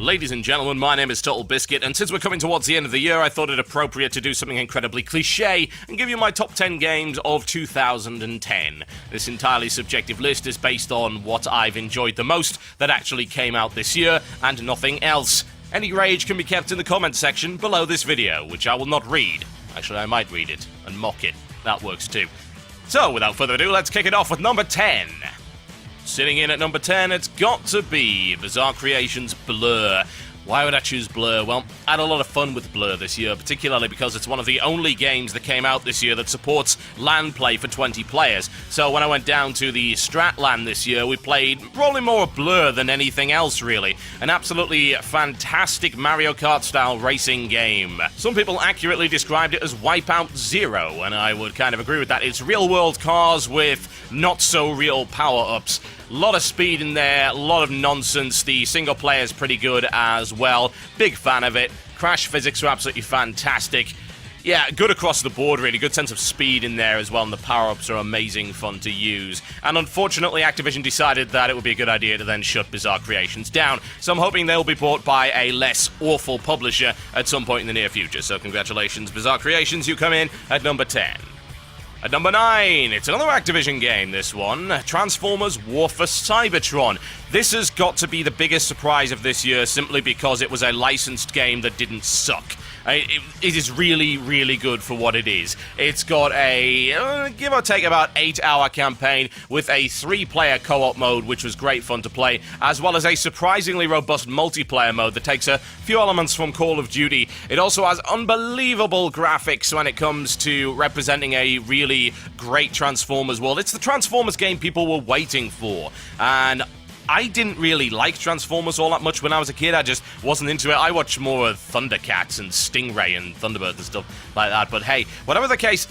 Ladies and gentlemen, my name is Total Biscuit, and since we're coming towards the end of the year, I thought it appropriate to do something incredibly cliche and give you my top 10 games of 2010. This entirely subjective list is based on what I've enjoyed the most that actually came out this year, and nothing else. Any rage can be kept in the comments section below this video, which I will not read. Actually, I might read it and mock it. That works too. So, without further ado, let's kick it off with number 10. Sitting in at number 10, it's got to be Bizarre Creations Blur. Why would I choose Blur? Well, I had a lot of fun with Blur this year, particularly because it's one of the only games that came out this year that supports LAN play for 20 players. So when I went down to the Strat LAN this year, we played probably more Blur than anything else, really. An absolutely fantastic Mario Kart-style racing game. Some people accurately described it as Wipeout Zero, and I would kind of agree with that. It's real-world cars with not-so-real power-ups. A lot of speed in there, a lot of nonsense. The single player is pretty good as well. Big fan of it. Crash physics are absolutely fantastic. Yeah, good across the board, really. Good sense of speed in there as well, and the power-ups are amazing fun to use. And unfortunately, Activision decided that it would be a good idea to then shut Bizarre Creations down. So I'm hoping they'll be bought by a less awful publisher at some point in the near future. So congratulations, Bizarre Creations. You come in at number 10. At number 9, it's another Activision game, this one, Transformers War for Cybertron. This has got to be the biggest surprise of this year simply because it was a licensed game that didn't suck. It is really, really good for what it is. It's got a, give or take, about 8-hour campaign with a 3-player co-op mode, which was great fun to play, as well as a surprisingly robust multiplayer mode that takes a few elements from Call of Duty. It also has unbelievable graphics when it comes to representing a really great Transformers world. It's the Transformers game people were waiting for, and I didn't really like Transformers all that much when I was a kid. I just wasn't into it. I watched more of Thundercats and Stingray and Thunderbird and stuff like that. But hey, whatever the case,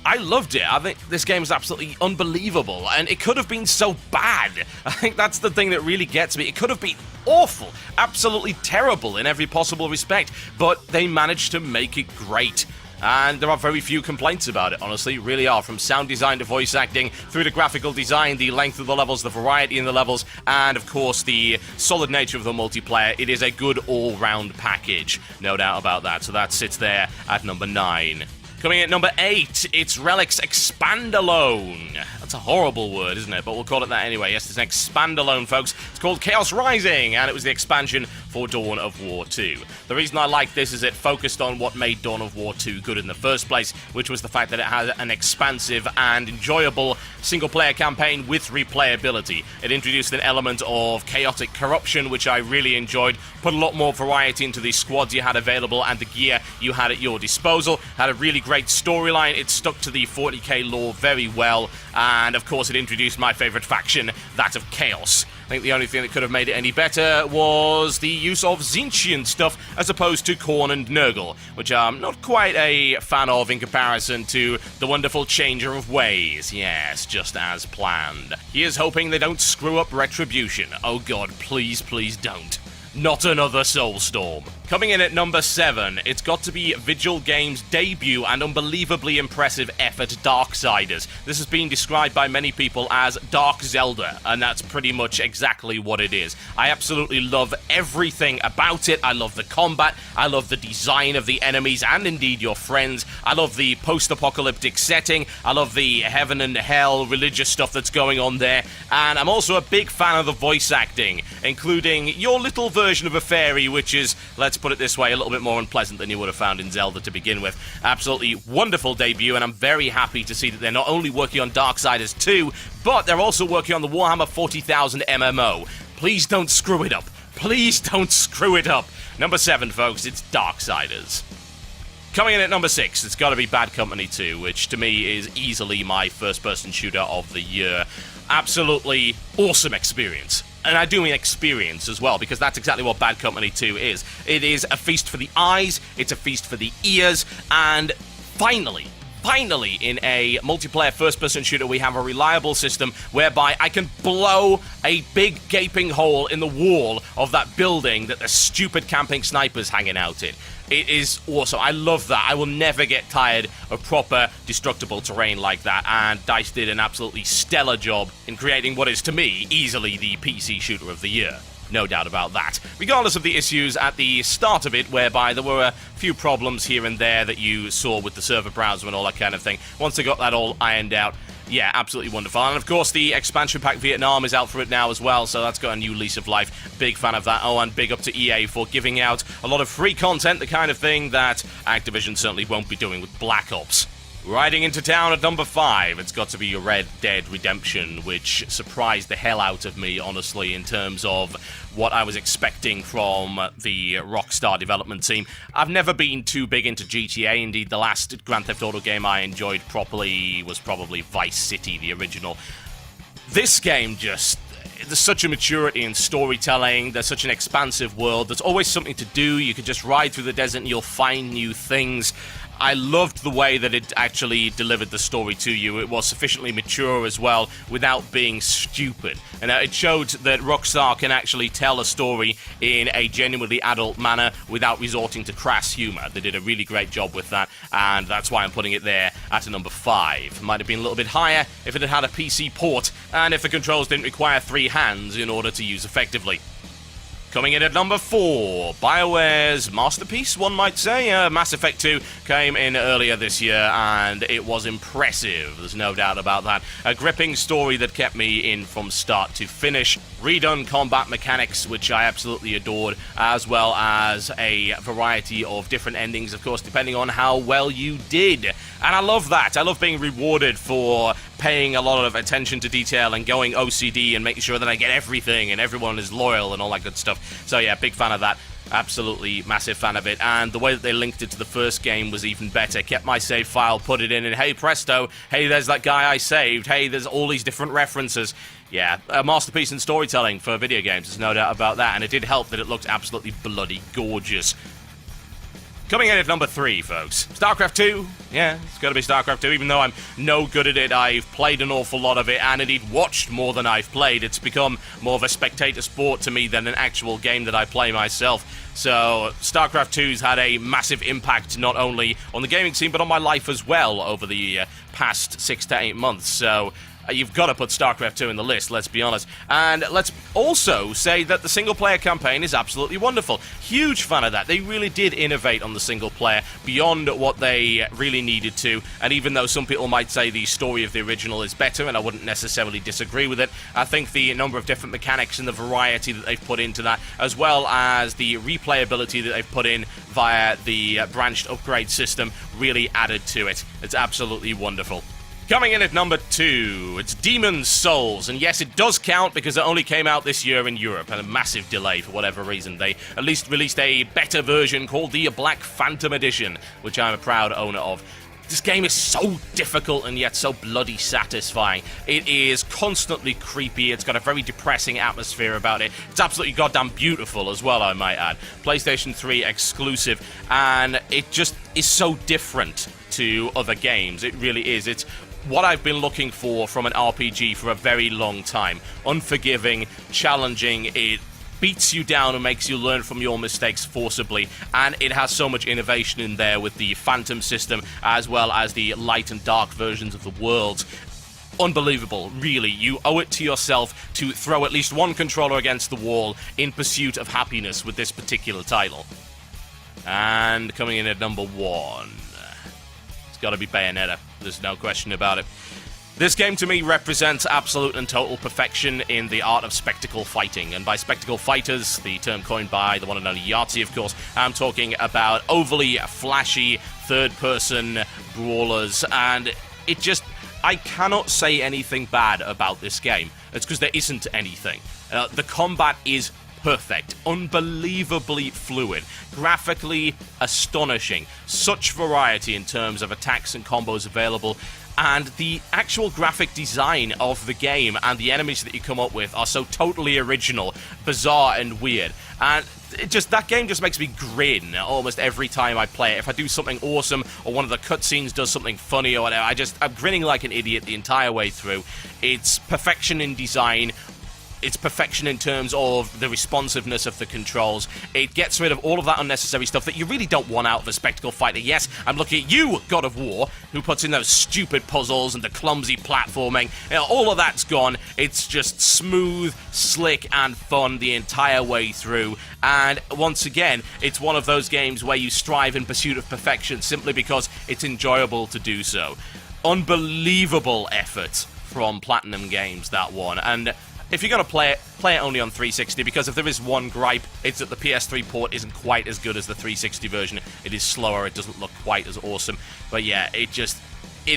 I loved it. I think this game was absolutely unbelievable, and it could have been so bad. I think that's the thing that really gets me. It could have been awful, absolutely terrible in every possible respect, but they managed to make it great. And there are very few complaints about it, honestly, really are. From sound design to voice acting, through to graphical design, the length of the levels, the variety in the levels, and of course the solid nature of the multiplayer. It is a good all-round package, no doubt about that. So that sits there at number 9. Coming at number 8, it's Relics Expandalone. That's a horrible word, isn't it? But we'll call it that anyway. Yes, it's an Expandalone, folks. It's called Chaos Rising, and it was the expansion for Dawn of War 2. The reason I like this is it focused on what made Dawn of War 2 good in the first place, which was the fact that it had an expansive and enjoyable single-player campaign with replayability. It introduced an element of chaotic corruption, which I really enjoyed, put a lot more variety into the squads you had available and the gear you had at your disposal, had a really great storyline. It stuck to the 40k lore very well, and of course it introduced my favorite faction, that of Chaos. I think the only thing that could have made it any better was the use of Tzeentchian stuff as opposed to Khorne and Nurgle, which I'm not quite a fan of in comparison to the wonderful Changer of Ways. Yes, just as planned. Here's hoping they don't screw up Retribution. Oh god, please, please don't. Not another Soulstorm. Coming in at number 7, it's got to be Vigil Games' debut and unbelievably impressive effort, Darksiders. This has been described by many people as Dark Zelda, and that's pretty much exactly what it is. I absolutely love everything about it. I love the combat, I love the design of the enemies and indeed your friends. I love the post-apocalyptic setting, I love the heaven and hell religious stuff that's going on there, and I'm also a big fan of the voice acting, including your little version of a fairy, which is, let's put it this way, a little bit more unpleasant than you would have found in Zelda to begin with. Absolutely wonderful debut, and I'm very happy to see that they're not only working on Darksiders 2, but they're also working on the Warhammer 40,000 MMO. Please don't screw it up. Please don't screw it up. Number 7, folks, it's Darksiders. Coming in at number 6, it's got to be Bad Company 2, which to me is easily my first-person shooter of the year. Absolutely awesome experience. And I do mean experience as well, because that's exactly what Bad Company 2 is. It is a feast for the eyes, it's a feast for the ears, and finally, in a multiplayer first-person shooter, we have a reliable system whereby I can blow a big gaping hole in the wall of that building that the stupid camping sniper's hanging out in. It is awesome. I love that. I will never get tired of proper destructible terrain like that, and DICE did an absolutely stellar job in creating what is, to me, easily the PC shooter of the year. No doubt about that. Regardless of the issues at the start of it, whereby there were a few problems here and there that you saw with the server browser and all that kind of thing, once they got that all ironed out, yeah, absolutely wonderful. And of course, the expansion pack Vietnam is out for it now as well, so that's got a new lease of life. Big fan of that. Oh, and big up to EA for giving out a lot of free content, the kind of thing that Activision certainly won't be doing with Black Ops. Riding into town at number 5, it's got to be Red Dead Redemption, which surprised the hell out of me, honestly, in terms of what I was expecting from the Rockstar development team. I've never been too big into GTA. Indeed, the last Grand Theft Auto game I enjoyed properly was probably Vice City, the original. This game just... There's such a maturity in storytelling, there's such an expansive world, there's always something to do, you could just ride through the desert and you'll find new things. I loved the way that it actually delivered the story to you. It was sufficiently mature as well, without being stupid. And it showed that Rockstar can actually tell a story in a genuinely adult manner without resorting to crass humor. They did a really great job with that, and that's why I'm putting it there at a number 5. Might have been a little bit higher if it had had a PC port, and if the controls didn't require 3 hands in order to use effectively. Coming in at number 4, BioWare's masterpiece, one might say. Mass Effect 2 came in earlier this year, and it was impressive. There's no doubt about that. A gripping story that kept me in from start to finish. Redone combat mechanics, which I absolutely adored, as well as a variety of different endings, of course, depending on how well you did. And I love that. I love being rewarded for paying a lot of attention to detail and going OCD and making sure that I get everything and everyone is loyal and all that good stuff. So yeah, big fan of that. Absolutely massive fan of it. And the way that they linked it to the first game was even better. Kept my save file, put it in, and hey presto, hey, there's that guy I saved. Hey, there's all these different references. Yeah, a masterpiece in storytelling for video games, there's no doubt about that. And it did help that it looked absolutely bloody gorgeous. Coming in at number 3, folks. StarCraft 2. Yeah, it's got to be StarCraft 2. Even though I'm no good at it, I've played an awful lot of it, and indeed watched more than I've played. It's become more of a spectator sport to me than an actual game that I play myself. So, StarCraft 2's had a massive impact not only on the gaming scene, but on my life as well over the past 6 to 8 months. So, you've got to put StarCraft 2 in the list, let's be honest. And let's also say that the single-player campaign is absolutely wonderful. Huge fan of that. They really did innovate on the single-player beyond what they really needed to. And even though some people might say the story of the original is better, and I wouldn't necessarily disagree with it, I think the number of different mechanics and the variety that they've put into that, as well as the replayability that they've put in via the branched upgrade system, really added to it. It's absolutely wonderful. Coming in at number 2, it's Demon's Souls, and yes, it does count because it only came out this year in Europe, and a massive delay for whatever reason. They at least released a better version called the Black Phantom Edition, which I'm a proud owner of. This game is so difficult and yet so bloody satisfying. It is constantly creepy, it's got a very depressing atmosphere about it. It's absolutely goddamn beautiful as well, I might add. PlayStation 3 exclusive, and it just is so different to other games. It really is. It's what I've been looking for from an RPG for a very long time. Unforgiving, challenging, it beats you down and makes you learn from your mistakes forcibly, and it has so much innovation in there with the Phantom system as well as the light and dark versions of the worlds. Unbelievable, really. You owe it to yourself to throw at least one controller against the wall in pursuit of happiness with this particular title. And coming in at number 1, it's got to be Bayonetta. There's no question about it. This game to me represents absolute and total perfection in the art of spectacle fighting. And by spectacle fighters, the term coined by the one and only Yahtzee, of course, I'm talking about overly flashy third-person brawlers. And it just... I cannot say anything bad about this game. It's because there isn't anything. The combat is perfect, unbelievably fluid, graphically astonishing, such variety in terms of attacks and combos available, and the actual graphic design of the game and the enemies that you come up with are so totally original, bizarre, and weird. And that game just makes me grin almost every time I play it. If I do something awesome or one of the cutscenes does something funny or whatever, I'm grinning like an idiot the entire way through. It's perfection in design, It's perfection in terms of the responsiveness of the controls. It gets rid of all of that unnecessary stuff that you really don't want out of a spectacle fighter. Yes, I'm looking at you, God of War, who puts in those stupid puzzles and the clumsy platforming. All of that's gone. It's just smooth, slick, and fun the entire way through. And once again, it's one of those games where you strive in pursuit of perfection simply because it's enjoyable to do so. Unbelievable effort from Platinum Games, that one. And if you're going to play it only on 360, because if there is one gripe, it's that the PS3 port isn't quite as good as the 360 version. It is slower, it doesn't look quite as awesome. But yeah, it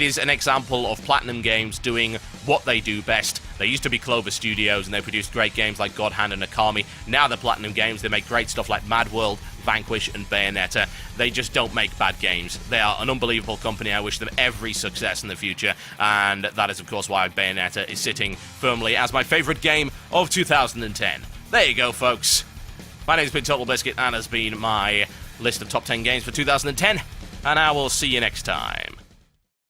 is an example of Platinum Games doing what they do best. They used to be Clover Studios, and they produced great games like God Hand and Okami. Now they're Platinum Games. They make great stuff like Mad World, Vanquish, and Bayonetta. They just don't make bad games. They are an unbelievable company. I wish them every success in the future, and that is, of course, why Bayonetta is sitting firmly as my favorite game of 2010. There you go, folks. My name's been Total Biscuit, and has been my list of top 10 games for 2010, and I will see you next time.